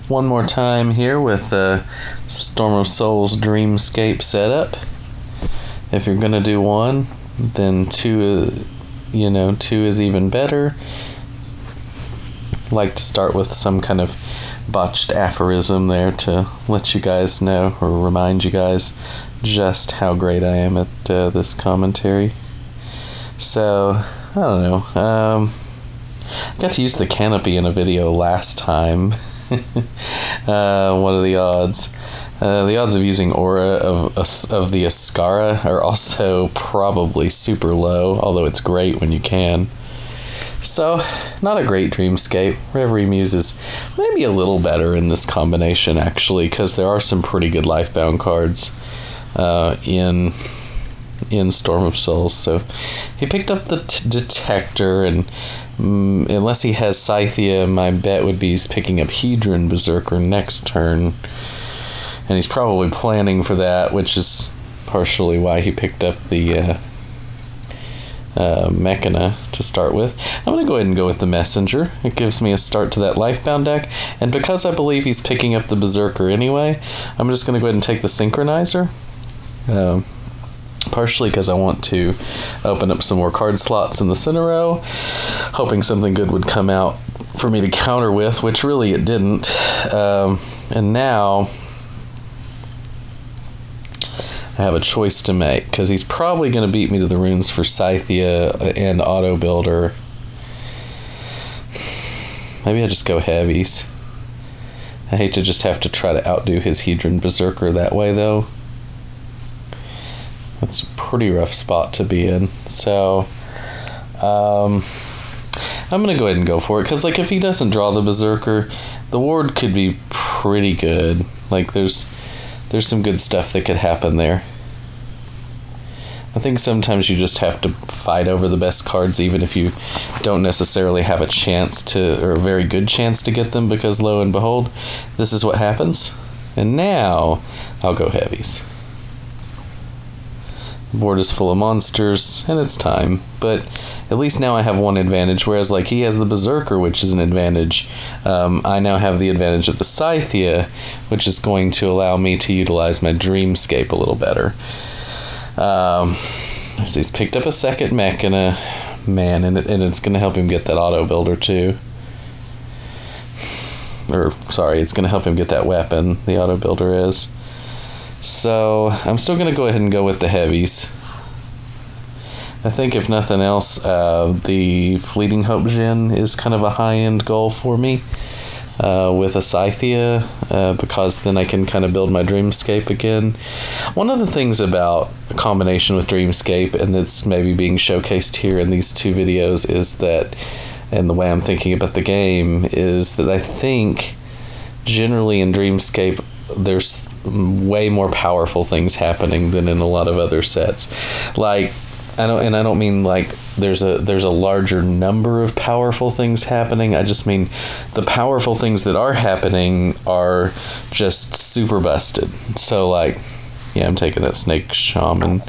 one more time here with the Storm of Souls dreamscape setup. If you're gonna do one, then two is even better. Like to start with some kind of botched aphorism there to let you guys know or remind you guys just how great I am at this commentary. So, I don't know. I got to use the canopy in a video last time. What are the odds? The odds of using Aura of the Ascara are also probably super low, although it's great when you can. So, not a great dreamscape. Reverie Muse is maybe a little better in this combination, actually, because there are some pretty good Lifebound cards in Storm of Souls. So, he picked up the Detector, and unless he has Scythea, my bet would be he's picking up Hedron Berserker next turn. And he's probably planning for that, which is partially why he picked up the Mechana to start with. I'm going to go ahead and go with the Messenger. It gives me a start to that Lifebound deck, and because I believe he's picking up the Berserker anyway, I'm just going to go ahead and take the Synchronizer. Partially because I want to open up some more card slots in the center row, hoping something good would come out for me to counter with, which really it didn't. And now I have a choice to make, because he's probably going to beat me to the runes for Scythea and Auto Builder. Maybe I just go heavies. I hate to just have to try to outdo his Hedron Berserker that way, though. That's a pretty rough spot to be in. So, I'm going to go ahead and go for it, because, like, if he doesn't draw the Berserker, the ward could be pretty good. Like, there's some good stuff that could happen there. I think sometimes you just have to fight over the best cards, even if you don't necessarily have a chance to, or a very good chance to get them, because lo and behold, this is what happens. And now, I'll go heavies. The board is full of monsters, and it's time. But at least now I have one advantage, whereas like he has the Berserker, which is an advantage. I now have the advantage of the Scythea, which is going to allow me to utilize my Dreamscape a little better. So he's picked up a second Mechana, man, and it's going to help him get that Auto Builder too. Or, sorry, it's going to help him get that weapon, the Auto Builder is. So, I'm still going to go ahead and go with the heavies. I think if nothing else, the Fleeting Hope Gen is kind of a high-end goal for me with a Scythea, because then I can kind of build my Dreamscape again. One of the things about a combination with Dreamscape, and it's maybe being showcased here in these two videos, is that, and the way I'm thinking about the game, is that I think generally in Dreamscape there's way more powerful things happening than in a lot of other sets. Like, I don't mean like there's a larger number of powerful things happening. I just mean the powerful things that are happening are just super busted. So like, yeah, I'm taking that Snake Shaman,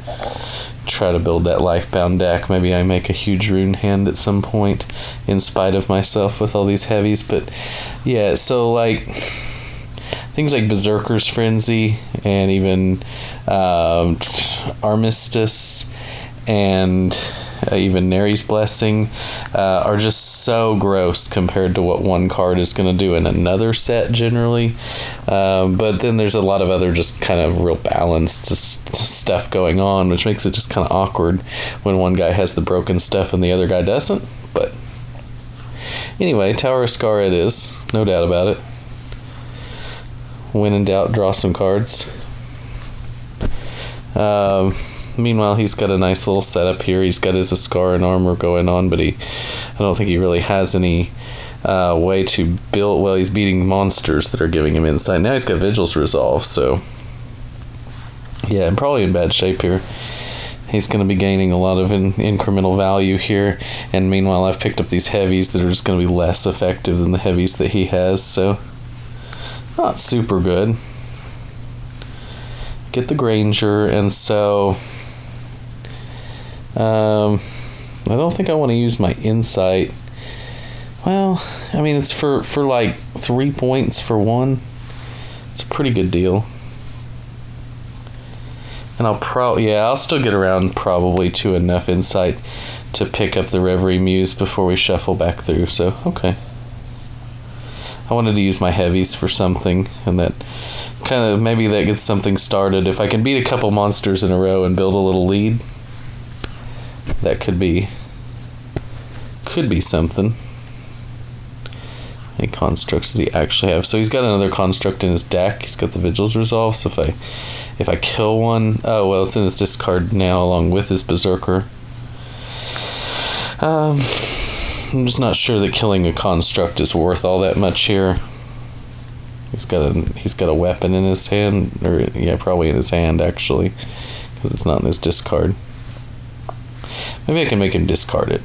try to build that Lifebound deck. Maybe I make a huge rune hand at some point in spite of myself with all these heavies. But yeah, so like things like Berserker's Frenzy and even Armistice and even Neri's Blessing are just so gross compared to what one card is going to do in another set generally. But then there's a lot of other just kind of real balanced stuff going on, which makes it just kind of awkward when one guy has the broken stuff and the other guy doesn't. But anyway, Tower of Ascara it is, no doubt about it. When in doubt, draw some cards. Meanwhile, he's got a nice little setup here. He's got his Ascara and armor going on, but I don't think he really has any way to build. Well, he's beating monsters that are giving him insight. Now he's got Vigil's Resolve, so yeah, I'm probably in bad shape here. He's going to be gaining a lot of incremental value here, and meanwhile, I've picked up these heavies that are just going to be less effective than the heavies that he has, so not super good. Get the Granger, and so I don't think I want to use my insight Well, I mean, it's for like 3 points for one. It's a pretty good deal. And I'll still get around probably to enough insight to pick up the Reverie Muse before we shuffle back through, so okay. I wanted to use my heavies for something, and that kind of, maybe that gets something started. If I can beat a couple monsters in a row and build a little lead, that could be something. How many constructs does he actually have? So he's got another construct in his deck. He's got the Vigil's Resolve, so if I kill one, oh well, it's in his discard now along with his Berserker. I'm just not sure that killing a construct is worth all that much here. He's got a weapon in his hand, or yeah, probably in his hand actually, because it's not in his discard. Maybe I can make him discard it.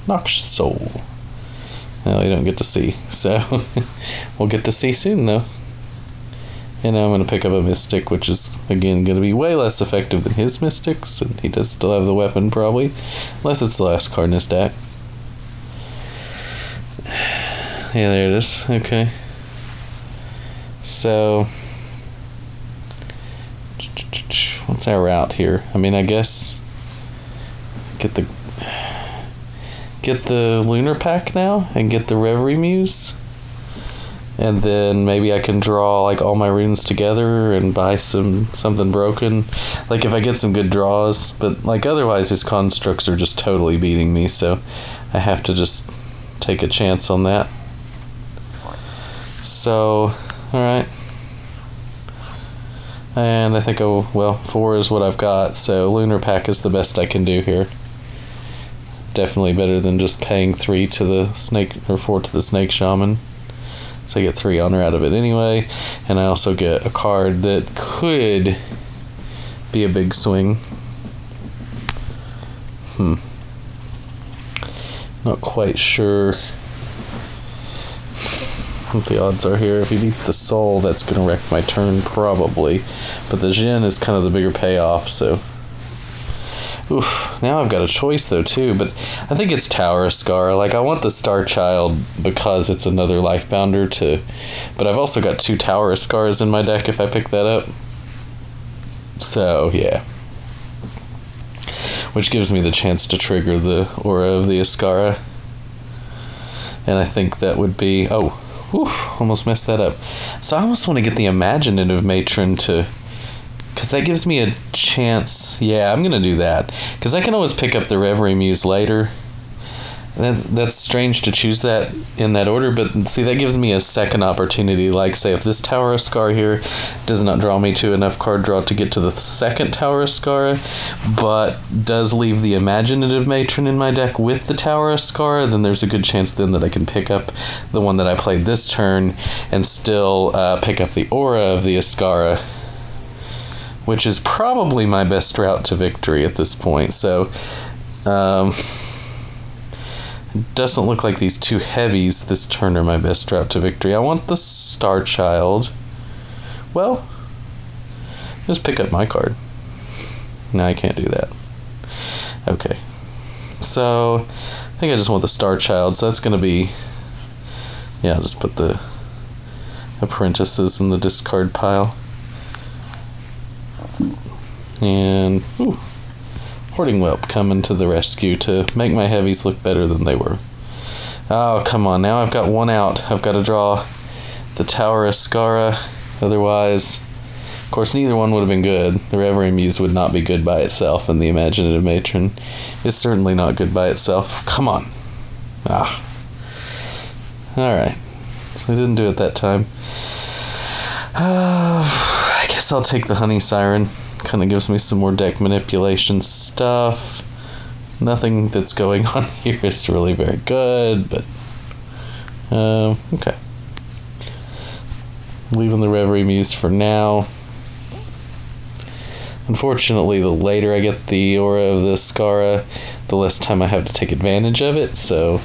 Noxious Soul. Well, you don't get to see, so we'll get to see soon though. And now I'm going to pick up a Mystic, which is, again, going to be way less effective than his Mystics, and he does still have the weapon, probably. Unless it's the last card in his deck. Yeah, there it is. Okay. So, what's our route here? I mean, I guess get the Lunar Pack now and get the Reverie Muse. And then maybe I can draw like all my runes together and buy something broken. Like if I get some good draws, but like otherwise his constructs are just totally beating me, so I have to just take a chance on that. So, alright. And I think, 4 is what I've got, so Lunar Pack is the best I can do here. Definitely better than just paying 3 to the Snake, or 4 to the Snake Shaman. So I get 3 honor out of it anyway, and I also get a card that could be a big swing. Not quite sure what the odds are here. If he beats the Soul, that's going to wreck my turn probably, but the Jin is kind of the bigger payoff, so... Oof, now I've got a choice though too, but I think it's Tower of Scar. Like, I want the Star Child because it's another Lifebounder too, but I've also got 2 Tower of Scars in my deck if I pick that up. So, yeah. Which gives me the chance to trigger the Aura of the Ascara. And I think that would be... Oh, whew, almost messed that up. So I almost want to get the Imaginative Matron to... Because that gives me a chance... Yeah, I'm going to do that. Because I can always pick up the Reverie Muse later. That's strange to choose that in that order, but see, that gives me a second opportunity. Like, say, if this Tower of Scar here does not draw me to enough card draw to get to the second Tower of Scar, but does leave the Imaginative Matron in my deck with the Tower of Scar, then there's a good chance then that I can pick up the one that I played this turn and still pick up the Aura of the Ascara, which is probably my best route to victory at this point. So, it doesn't look like these 2 heavies this turn are my best route to victory. I want the Star Child. Well, just pick up my card. No, I can't do that. Okay. So, I think I just want the Star Child, so that's going to be... Yeah, I'll just put the Apprentices in the discard pile. And, ooh, Hoarding Whelp coming to the rescue to make my heavies look better than they were. Oh, come on, now I've got 1 out. I've got to draw the Tower of Ascara. Otherwise, of course, neither one would have been good. The Reverie Muse would not be good by itself, and the Imaginative Matron is certainly not good by itself. Come on. Ah. Alright. So I didn't do it that time. I guess I'll take the Honey Siren. Kind of gives me some more deck manipulation stuff. Nothing that's going on here is really very good, but okay. Leaving the Reverie Muse for now. Unfortunately, the later I get the Aura of the Ascara, the less time I have to take advantage of it, so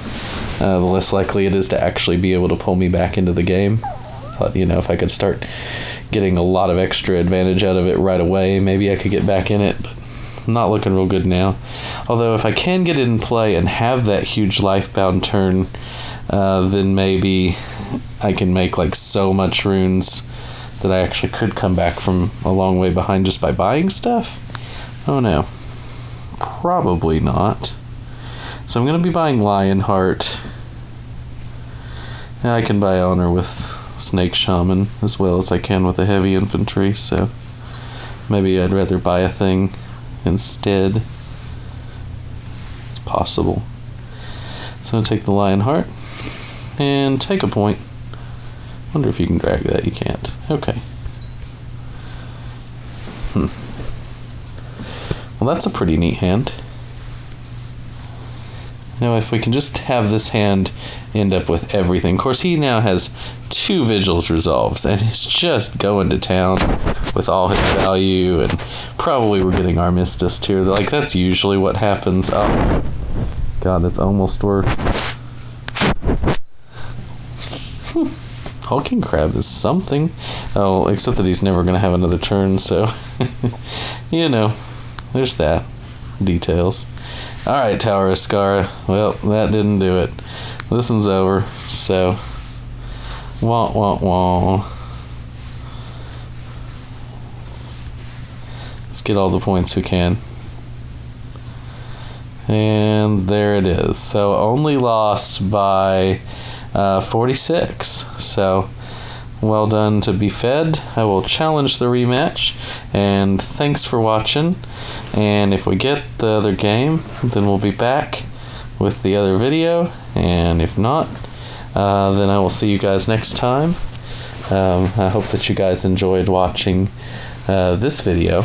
the less likely it is to actually be able to pull me back into the game. Thought, if I could start getting a lot of extra advantage out of it right away, maybe I could get back in it, but not looking real good now. Although if I can get it in play and have that huge Lifebound turn, then maybe I can make like so much runes that I actually could come back from a long way behind just by buying stuff. Oh no, probably not. So I'm going to be buying Lionheart. I can buy Honor with Snake Shaman as well as I can with the heavy infantry, so maybe I'd rather buy a thing instead. It's possible. So I'll take the Lionheart and take a point. Wonder if you can drag that. You can't. Okay. Well, that's a pretty neat hand. Now, if we can just have this hand end up with everything. Of course, he now has 2 Vigils resolves, and he's just going to town with all his value, and probably we're getting Armistice here. Like, that's usually what happens. Oh, God, that's almost worse. Hulking Crab is something. Oh, except that he's never going to have another turn, so, you know, there's that. Details. Alright, Tower of Skara. Well, that didn't do it. This one's over, so... Wah, wah, wah. Let's get all the points we can. And there it is. So, only lost by 46. So, well done to Be Fed. I will challenge the rematch. And thanks for watching. And if we get the other game, then we'll be back with the other video. And if not, then I will see you guys next time. I hope that you guys enjoyed watching this video.